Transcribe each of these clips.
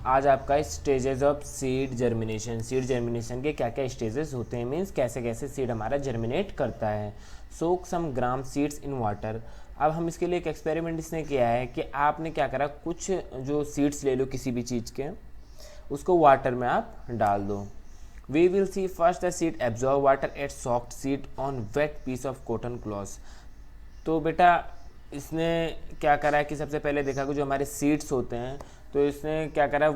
आज आपका stages of seed germination के क्या क्या स्टेजेस होते हैं, मीन्स कैसे कैसे सीड हमारा जर्मिनेट करता है। सोक सम ग्राम सीड्स इन वाटर। अब हम इसके लिए एक एक्सपेरिमेंट इसने किया है कि आपने क्या करा, कुछ जो सीड्स ले लो किसी भी चीज़ के, उसको वाटर में आप डाल दो। We will see first the seed absorb water at soft seed on wet piece of cotton cloth. तो बेटा इसने क्या करा है कि सबसे पहले देखा कि जो हमारे सीड्स होते हैं, तो इसने क्या करा,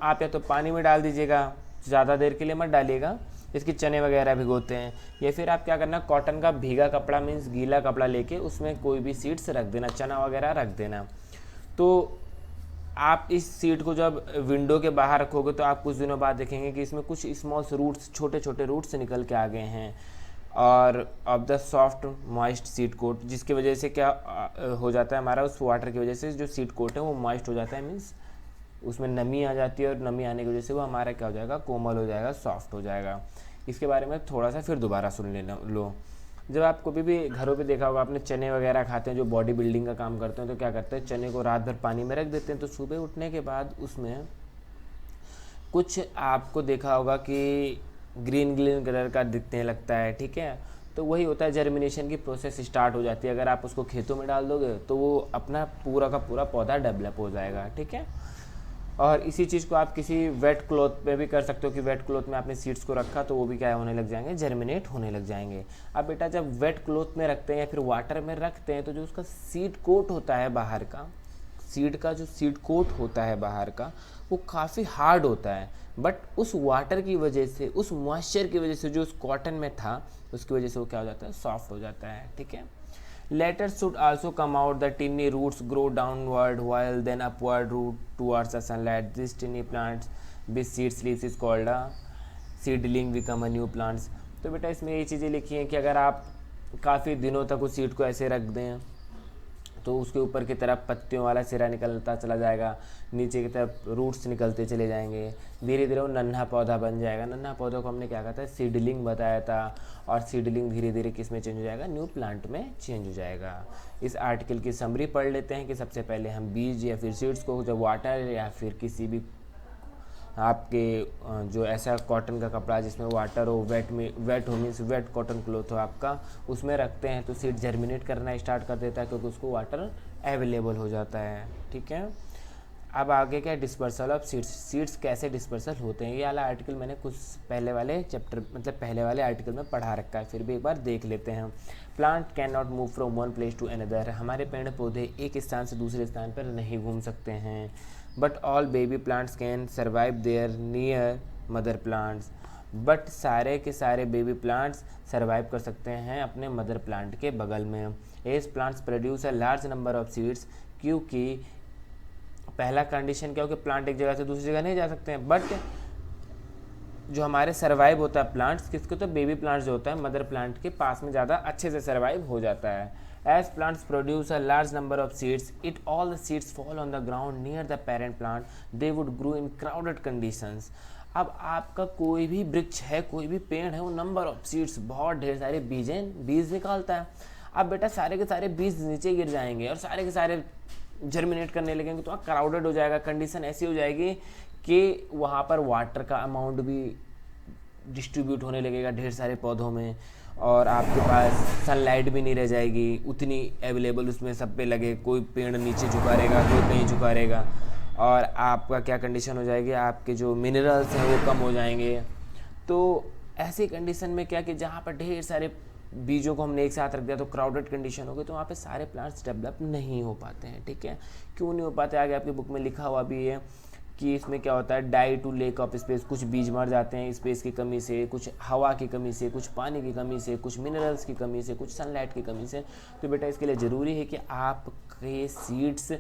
आप या तो पानी में डाल दीजिएगा, ज़्यादा देर के लिए मत डालिएगा, इसकी चने वगैरह भिगोते हैं, या फिर आप क्या करना, कॉटन का भीगा कपड़ा मीन्स गीला कपड़ा लेके उसमें कोई भी सीड्स रख देना, चना वगैरह रख देना। तो आप इस सीड को जब विंडो के बाहर रखोगे तो आप कुछ दिनों बाद देखेंगे कि इसमें कुछ स्मॉल रूट्स, छोटे छोटे रूट्स निकल के आ गए हैं, और of the soft moist seed coat, जिसकी वजह से क्या हो जाता है, हमारा उस वाटर की वजह से जो सीड कोट है वो मॉइस्ट हो जाता है, मीन्स उसमें नमी आ जाती है, और नमी आने की वजह से वो हमारा क्या हो जाएगा, कोमल हो जाएगा, सॉफ्ट हो जाएगा। इसके बारे में थोड़ा सा फिर दोबारा सुन लेना लो। जब आप कभी भी घरों पे देखा होगा आपने, चने वगैरह खाते हैं जो बॉडी बिल्डिंग का काम करते हैं, तो क्या करते हैं, चने को रात भर पानी में रख देते हैं, तो सुबह उठने के बाद उसमें कुछ आपको देखा होगा कि ग्रीन ग्रीन कलर का दिखने लगता है, ठीक है। तो वही होता है, जर्मिनेशन की प्रोसेस स्टार्ट हो जाती है। अगर आप उसको खेतों में डाल दोगे तो वो अपना पूरा का पूरा पौधा डेवलप हो जाएगा, ठीक है। और इसी चीज़ को आप किसी वेट क्लॉथ पे भी कर सकते हो कि वेट क्लॉथ में आपने सीड्स को रखा तो वो भी क्या होने लग जाएंगे, जर्मिनेट होने लग जाएंगे। अब बेटा जब वेट क्लॉथ में रखते हैं या फिर वाटर में रखते हैं, तो जो उसका सीड कोट होता है बाहर का, सीड का जो सीड कोट होता है बाहर का, वो काफ़ी हार्ड होता है, बट उस वाटर की वजह से, उस मॉइस्चर की वजह से जो उस कॉटन में था, उसकी वजह से वो क्या हो जाता है, सॉफ्ट हो जाता है, ठीक है। Later should also come out. The tiny roots grow downward while then upward root towards the sunlight. This tiny plants with seed leaves is called a seedling become a new plants. तो बेटा इसमें ये चीज़ें लिखी हैं कि अगर आप काफ़ी दिनों तक उस सीड को ऐसे रख दें तो उसके ऊपर की तरफ पत्तियों वाला सिरा निकलता चला जाएगा, नीचे की तरफ रूट्स निकलते चले जाएंगे, धीरे धीरे वो नन्हा पौधा बन जाएगा। नन्हा पौधा को हमने क्या कहा था, सीडलिंग बताया था, और सीडलिंग धीरे धीरे किस में चेंज हो जाएगा, न्यू प्लांट में चेंज हो जाएगा। इस आर्टिकल की समरी पढ़ लेते हैं कि सबसे पहले हम बीज या फिर सीड्स को जब वाटर या फिर किसी भी आपके जो ऐसा कॉटन का कपड़ा जिसमें वाटर हो, वेट हो मीन्स वेट कॉटन क्लॉथ हो आपका, उसमें रखते हैं तो सीड जर्मिनेट करना स्टार्ट कर देता है, क्योंकि उसको वाटर अवेलेबल हो जाता है, ठीक है। अब आगे क्या, डिस्पर्सल ऑफ सीड्स कैसे डिस्पर्सल होते हैं। ये वाला आर्टिकल मैंने कुछ पहले वाले चैप्टर मतलब पहले वाले आर्टिकल में पढ़ा रखा है, फिर भी एक बार देख लेते हैं। Plant can not move from one place to another. हमारे पेड़ पौधे एक स्थान से दूसरे स्थान पर नहीं घूम सकते हैं। But all baby plants can survive there near mother plants. But सारे के सारे बेबी प्लांट्स सर्वाइव कर सकते हैं अपने मदर प्लांट के बगल में। As plants produce a large number of seeds, क्योंकि पहला कंडीशन क्या हो कि प्लांट एक जगह से दूसरी जगह नहीं जा सकते हैं, बट जो हमारे सर्वाइव होता है प्लांट्स किसको, तो बेबी प्लांट्स जो होता है मदर प्लांट के पास में ज़्यादा अच्छे से सर्वाइव हो जाता है। As plants produce a large number of seeds, it all the seeds fall on the ground near the parent plant, they would grow in crowded conditions. अब आपका कोई भी वृक्ष है, कोई भी पेड़ है, वो नंबर ऑफ सीड्स, बहुत ढेर सारे बीज निकालता है। अब बेटा सारे के सारे बीज नीचे गिर जाएंगे और सारे के सारे जर्मिनेट करने लगेंगे, तो क्राउडेड हो जाएगा, कंडीशन ऐसी हो जाएगी कि वहाँ पर वाटर का अमाउंट भी डिस्ट्रीब्यूट होने लगेगा ढेर सारे पौधों में, और आपके पास सनलाइट भी नहीं रह जाएगी उतनी अवेलेबल उसमें सब पे लगे, कोई पेड़ नीचे झुका रहेगा, कोई कहीं झुका रहेगा, और आपका क्या कंडीशन हो जाएगी, आपके जो मिनरल्स हैं वो कम हो जाएंगे। तो ऐसी कंडीशन में क्या कि जहाँ पर ढेर सारे बीजों को हमने एक साथ रख दिया तो क्राउडेड कंडीशन हो गई, तो वहाँ पे सारे प्लांट्स डेवलप नहीं हो पाते हैं, ठीक है। क्यों नहीं हो पाते, आगे आपकी बुक में लिखा हुआ भी है कि इसमें क्या होता है, die to lack of space, कुछ बीज मर जाते हैं स्पेस की कमी से, कुछ हवा की कमी से, कुछ पानी की कमी से, कुछ मिनरल्स की कमी से, कुछ सनलाइट की कमी से। तो बेटा इसके लिए ज़रूरी है कि आपके सीड्स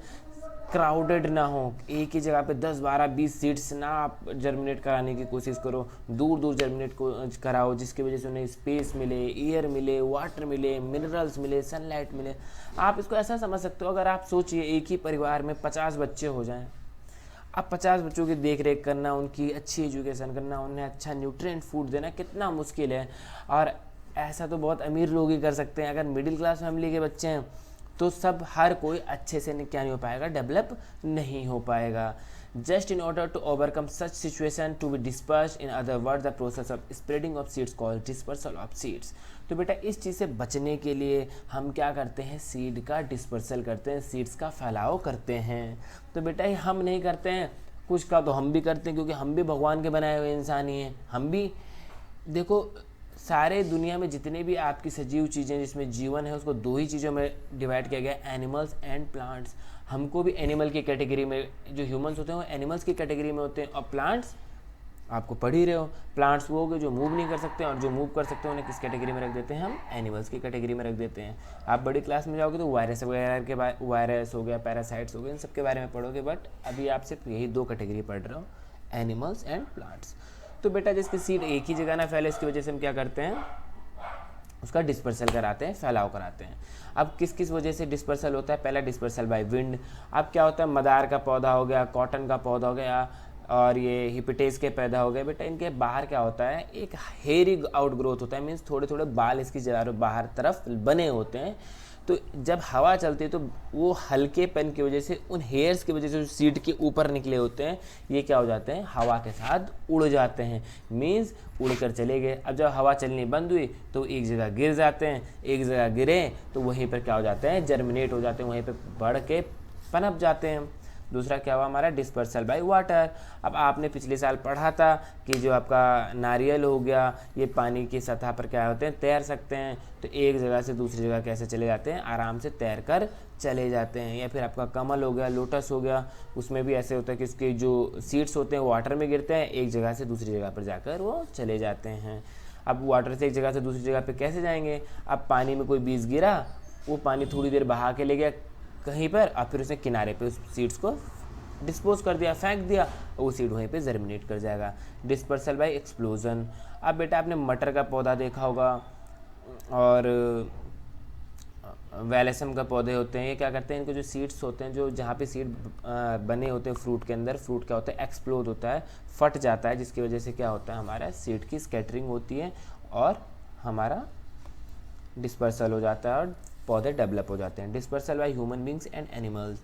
क्राउडेड ना हो, एक ही जगह पे 10, 12, 20 सीड्स ना आप जर्मिनेट कराने की कोशिश करो, दूर दूर जर्मिनेट को कराओ, जिसकी वजह से उन्हें स्पेस मिले, एयर मिले, वाटर मिले, मिनरल्स मिले, सनलाइट मिले। आप इसको ऐसा समझ सकते हो, अगर आप सोचिए एक ही परिवार में 50 बच्चे हो जाएं, अब 50 बच्चों की देख रेख करना, उनकी अच्छी एजुकेशन करना, उन्हें अच्छा न्यूट्रिएंट फूड देना कितना मुश्किल है। और ऐसा तो बहुत अमीर लोग ही कर सकते हैं। अगर मिडिल क्लास फैमिली के बच्चे हैं तो सब हर कोई अच्छे से क्या नहीं हो पाएगा, डेवलप नहीं हो पाएगा। Just in order to overcome such situation to be disperse, in other word the process of spreading of seeds called dispersal of seeds. तो बेटा इस चीज़ से बचने के लिए हम क्या करते हैं, सीड का डिस्पर्सल करते हैं, सीड्स का फैलाव करते हैं। तो बेटा ये हम नहीं करते हैं, कुछ का तो हम भी करते हैं, क्योंकि हम भी भगवान के बनाए हुए इंसान ही हैं। हम भी देखो, सारे दुनिया में जितने भी आपकी सजीव चीज़ें जिसमें जीवन है उसको दो ही चीज़ों में डिवाइड किया गया है, एनिमल्स एंड प्लांट्स। हमको भी एनिमल की कैटेगरी में, जो ह्यूमंस होते हैं वो एनिमल्स की कैटेगरी में होते हैं, और प्लांट्स आपको पढ़ ही रहे हो, प्लांट्स वो हो गए जो मूव नहीं कर सकते, और जो मूव कर सकते हैं उन्हें किस कैटेगरी में रख देते हैं, हम एनिमल्स की कैटेगरी में रख देते हैं। आप बड़ी क्लास में जाओगे तो वायरस वगैरह के बारे, वायरस हो गया, पैरासाइट्स हो गए, इन सब के बारे में पढ़ोगे, बट अभी आप सिर्फ यही दो कैटेगरी पढ़ रहे हो, एनिमल्स एंड प्लांट्स। तो बेटा जिसके सीड एक ही जगह ना फैले, इसकी वजह से हम क्या करते हैं, उसका डिस्पर्सल कराते हैं, फैलाव कराते हैं। अब किस किस वजह से डिस्पर्सल होता है, पहला डिस्पर्सल बाय विंड। अब क्या होता है, मदार का पौधा हो गया, कॉटन का पौधा हो गया, और ये हिपिटेस के पैदा हो गए, बेटा इनके बाहर क्या होता है, एक हेयरी आउट ग्रोथ होता है, मीन्स थोड़े थोड़े बाल इसकी जगह बाहर तरफ बने होते हैं। तो जब हवा चलती है तो वो हल्के पेन की वजह से, उन हेयर्स की वजह से जो सीड के ऊपर निकले होते हैं, ये क्या हो जाते हैं, हवा के साथ उड़ जाते हैं, मीन्स उड़ कर चले गए। अब जब हवा चलनी बंद हुई तो एक जगह गिर जाते हैं, एक जगह गिरे तो वहीं पर क्या हो जाते हैं, जर्मिनेट हो जाते हैं, वहीं पर बढ़ के पनप जाते हैं। दूसरा क्या हुआ हमारा, डिस्पर्सल बाय वाटर। अब आपने पिछले साल पढ़ा था कि जो आपका नारियल हो गया, ये पानी की सतह पर क्या होते हैं, तैर सकते हैं। तो एक जगह से दूसरी जगह कैसे चले जाते हैं, आराम से तैर कर चले जाते हैं। या फिर आपका कमल हो गया, लोटस हो गया, उसमें भी ऐसे होता है कि उसके जो सीड्स होते हैं वो वाटर में गिरते हैं, एक जगह से दूसरी जगह पर जाकर वो चले जाते हैं। अब वाटर से एक जगह से दूसरी जगह पर कैसे जाएंगे, अब पानी में कोई बीज गिरा, वो पानी थोड़ी देर बहा के ले गया कहीं पर, और फिर उसने किनारे पे उस सीड्स को डिस्पोज कर दिया, फेंक दिया, और वो सीड वहीं पे जर्मिनेट कर जाएगा। Dispersal by explosion. अब बेटा आपने मटर का पौधा देखा होगा, और वेलेसम का पौधे होते हैं, ये क्या करते हैं, इनको जो सीड्स होते हैं, जो जहाँ पे सीड बने होते हैं फ्रूट के अंदर, फ्रूट क्या होता है, एक्सप्लोड होता है, फट जाता है, जिसकी वजह से क्या होता है, हमारा सीड की स्कैटरिंग होती है और हमारा डिस्पर्सल हो जाता है और पौधे डेवलप हो जाते हैं। Dispersal by human beings and animals.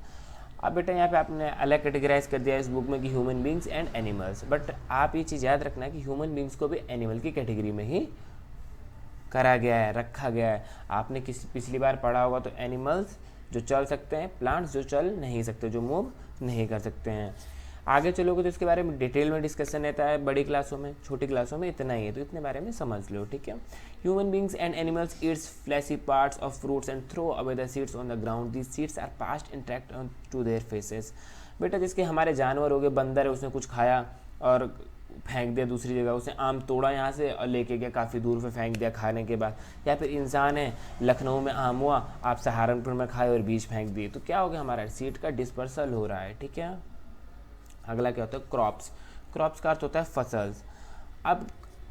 अब बेटा यहाँ पे आपने अलग कैटेगराइज कर दिया इस बुक में कि human beings and animals, but आप ये चीज़ याद रखना है कि ह्यूमन बींग्स को भी एनिमल की कैटेगरी में ही करा गया है, रखा गया है। आपने किसी पिछली बार पढ़ा होगा तो एनिमल्स जो चल सकते हैं, प्लांट्स जो चल नहीं सकते, जो मूव नहीं कर सकते हैं। आगे चलोगे तो इसके बारे में डिटेल में डिस्कशन रहता है बड़ी क्लासों में, छोटी क्लासों में इतना ही है, तो इतने बारे में समझ लो, ठीक है। Human beings and animals eats fleshy parts of fruits and throw away the seeds on the ground, these seeds are passed intact on to their faeces. बेटा जिसके हमारे जानवर हो गए, बंदर है, उसने कुछ खाया और फेंक दिया दूसरी जगह, उसने आम तोड़ा यहाँ से और लेके गया काफ़ी दूर पे फेंक दिया खाने के बाद। या फिर इंसान है, लखनऊ में आम हुआ, आप सहारनपुर में खाए और बीज फेंक दिए, तो क्या हो गया, हमारा सीड का डिस्पर्सल हो रहा है, ठीक है। अगला क्या होता है, क्रॉप्स। क्रॉप्स का अर्थ होता है फसल्स। अब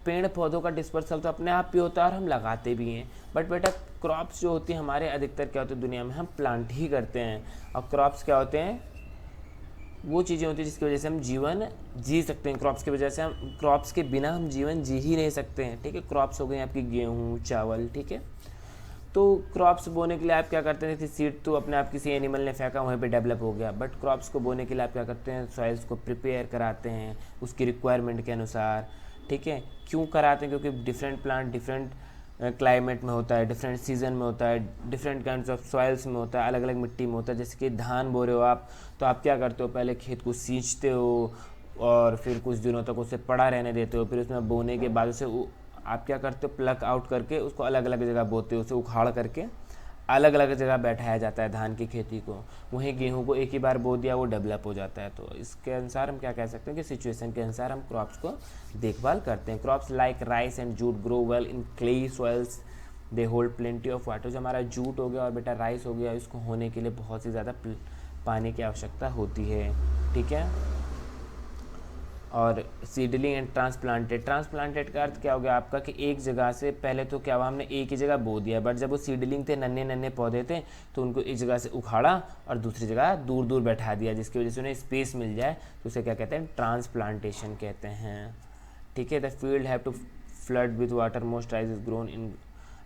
पेड़ पौधों का डिस्पर्सल तो अपने आप भी होता है और हम लगाते भी हैं, बट बेटा क्रॉप्स जो होती है हमारे अधिकतर क्या होते हैं दुनिया में, हम प्लांट ही करते हैं। और क्रॉप्स क्या होते हैं, वो चीज़ें होती हैं जिसकी वजह से हम जीवन जी सकते हैं। क्रॉप्स की वजह से हम, क्रॉप्स के बिना हम जीवन जी ही नहीं सकते हैं, ठीक है। क्रॉप्स हो गए आपकी गेहूँ, चावल, ठीक है। तो क्रॉप्स बोने के लिए आप क्या करते हैं, सीड तो अपने आप किसी एनिमल ने फेंका वहीं पे डेवलप हो गया, बट क्रॉप्स को बोने के लिए आप क्या करते हैं, सॉइल्स को प्रिपेयर कराते हैं उसकी रिक्वायरमेंट के अनुसार, ठीक है। क्यों कराते हैं, क्योंकि डिफरेंट प्लांट डिफरेंट क्लाइमेट में होता है, डिफरेंट सीजन में होता है, डिफरेंट काइंड्स ऑफ सॉइल्स में होता है, अलग अलग मिट्टी में होता है। जैसे कि धान बो रहे हो आप, तो आप क्या करते हो, पहले खेत को सींचते हो और फिर कुछ दिनों तक उसे पड़ा रहने देते हो, फिर उसमें बोने के बाद उसे आप क्या करते हो, प्लक आउट करके उसको अलग अलग जगह बोते हो, उसे उखाड़ करके अलग अलग जगह बैठाया जाता है धान की खेती को। वहीं गेहूं को एक ही बार बो दिया, वो डेवलप हो जाता है। तो इसके अनुसार हम क्या कह सकते हैं कि सिचुएशन के अनुसार हम क्रॉप्स को देखभाल करते हैं। Crops like rice and jute grow well in clayey soils, they hold plenty of water. जो हमारा जूट हो गया और बेटा राइस हो गया, इसको होने के लिए बहुत ही ज़्यादा पानी की आवश्यकता होती है, ठीक है। और सीडलिंग एंड ट्रांसप्लांटेड। ट्रांसप्लांटेड का अर्थ क्या हो गया आपका कि एक जगह से, पहले तो क्या हुआ, हमने एक ही जगह बो दिया, बट जब वो सीडलिंग थे, नन्हे नन्हे पौधे थे, तो उनको एक जगह से उखाड़ा और दूसरी जगह दूर दूर बैठा दिया, जिसकी वजह से उन्हें स्पेस मिल जाए, तो उसे क्या कहते हैं, ट्रांसप्लांटेशन कहते हैं, ठीक है। The field have to flood with water, most rice is grown in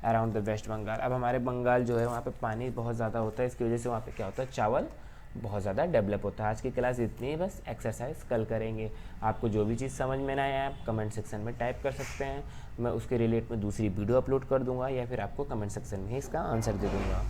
around the West Bengal. अब हमारे बंगाल जो है वहाँ पे पानी बहुत ज़्यादा होता है, इसकी वजह से वहाँ पे क्या होता है, चावल बहुत ज़्यादा डेवलप होता है। आज की क्लास इतनी ही, बस एक्सरसाइज कल करेंगे। आपको जो भी चीज़ समझ में ना आए आप कमेंट सेक्शन में टाइप कर सकते हैं, मैं उसके रिलेट में दूसरी वीडियो अपलोड कर दूंगा या फिर आपको कमेंट सेक्शन में ही इसका आंसर दे दूंगा।